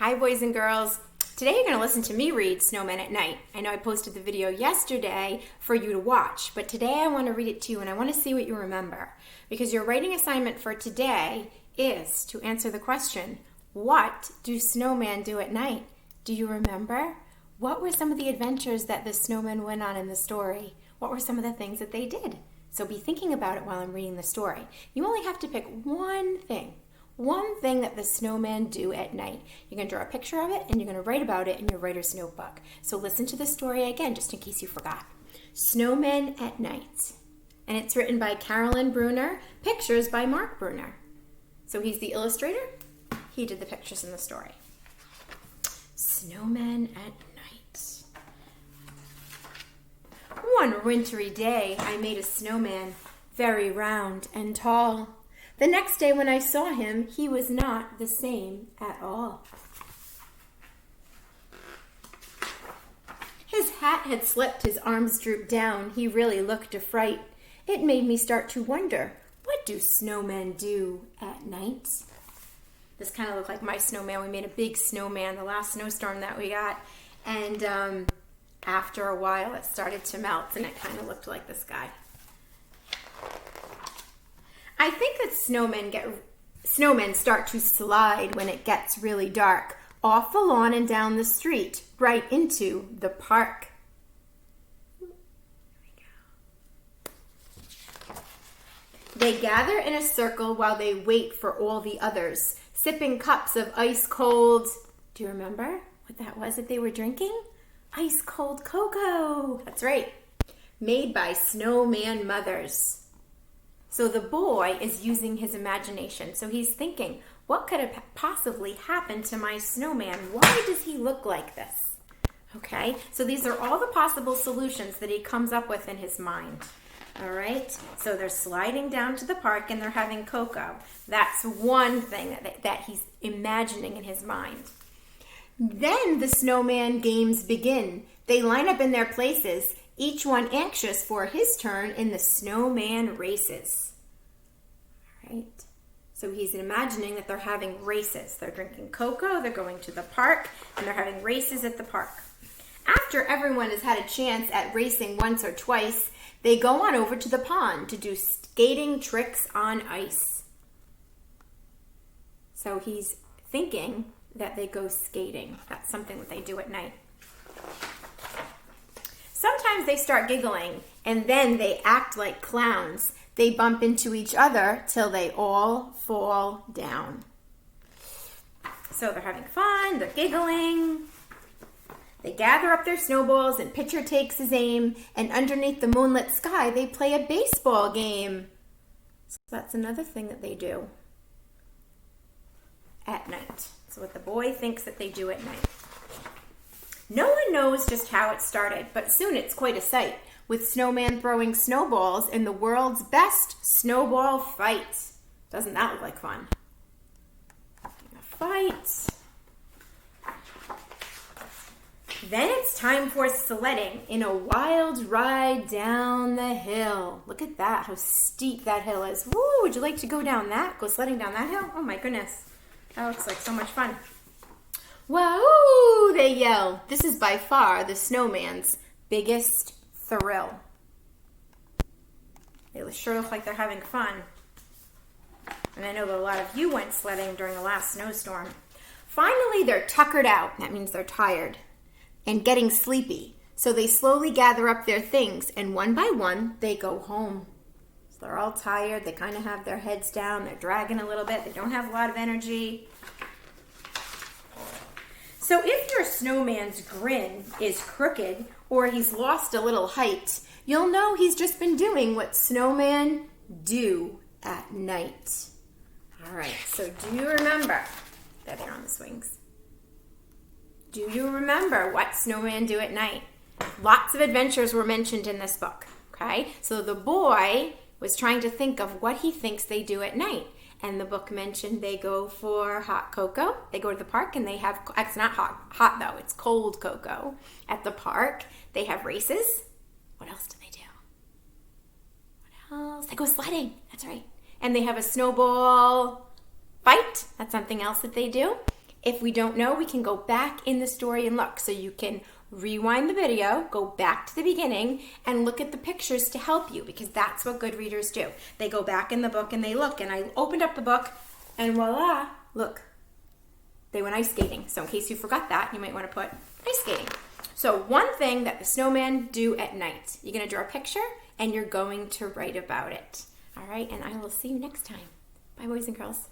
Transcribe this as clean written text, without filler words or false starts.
Hi, boys and girls. Today you're going to listen to me read Snowman at Night. I know I posted the video yesterday for you to watch, but today I want to read it to you and I want to see what you remember. Because your writing assignment for today is to answer the question, what do snowmen do at night? Do you remember? What were some of the adventures that the snowmen went on in the story? What were some of the things that they did? So be thinking about it while I'm reading the story. You only have to pick one thing that the snowmen do at night. You're going to draw a picture of it and you're going to write about it in your writer's notebook. So listen to the story again, just in case you forgot. Snowmen at Night. And it's written by Carolyn Bruner, pictures by Mark Bruner. So he's the illustrator. He did the pictures in the story. Snowmen at Night. One wintry day, I made a snowman, very round and tall. The next day when I saw him, he was not the same at all. His hat had slipped, his arms drooped down. He really looked a fright. It made me start to wonder, what do snowmen do at night? This kind of looked like my snowman. We made a big snowman the last snowstorm that we got. And after a while, it started to melt, and it kind of looked like this guy. I think that snowmen start to slide when it gets really dark, off the lawn and down the street, right into the park. They gather in a circle while they wait for all the others, sipping cups of ice cold. Do you remember what that was that they were drinking? Ice cold cocoa. That's right. Made by snowman mothers. So the boy is using his imagination. So he's thinking, what could have possibly happened to my snowman? Why does he look like this? Okay, so these are all the possible solutions that he comes up with in his mind. All right, so they're sliding down to the park and they're having cocoa. That's one thing that he's imagining in his mind. Then the snowman games begin. They line up in their places, each one anxious for his turn in the snowman races. All right, so he's imagining that they're having races. They're drinking cocoa, they're going to the park, and they're having races at the park. After everyone has had a chance at racing once or twice, they go on over to the pond to do skating tricks on ice. So he's thinking that they go skating. That's something that they do at night. Sometimes they start giggling, and then they act like clowns. They bump into each other till they all fall down. So they're having fun, they're giggling. They gather up their snowballs, and pitcher takes his aim, and underneath the moonlit sky, they play a baseball game. So that's another thing that they do at night. So what the boy thinks that they do at night. No one knows just how it started, but soon it's quite a sight, with snowman throwing snowballs in the world's best snowball fight. Doesn't that look like fun? A fight. Then it's time for sledding in a wild ride down the hill. Look at that, how steep that hill is. Woo, would you like to go down that? Go sledding down that hill? Oh my goodness. That looks like so much fun. Wahoo, they yell. This is by far the snowman's biggest thrill. They sure look like they're having fun. And I know that a lot of you went sledding during the last snowstorm. Finally, they're tuckered out. That means they're tired and getting sleepy. So they slowly gather up their things, and one by one, they go home. So they're all tired. They kind of have their heads down. They're dragging a little bit. They don't have a lot of energy. So if your snowman's grin is crooked or he's lost a little height, you'll know he's just been doing what snowmen do at night. All right, so do you remember? There they are on the swings. Do you remember what snowmen do at night? Lots of adventures were mentioned in this book, okay? So the boy was trying to think of what he thinks they do at night. And the book mentioned they go for hot cocoa. They go to the park and they have, it's not hot though, it's cold cocoa at the park. They have races. What else do they do? What else? They go sledding, that's right. And they have a snowball fight. That's something else that they do. If we don't know, we can go back in the story and look. So you can rewind the video, go back to the beginning, and look at the pictures to help you, because that's what good readers do. They go back in the book and they look. And I opened up the book and voila, look, they went ice skating. So in case you forgot that, you might want to put ice skating. So one thing that the snowmen do at night, you're going to draw a picture and you're going to write about it. All right, and I will see you next time. Bye, boys and girls.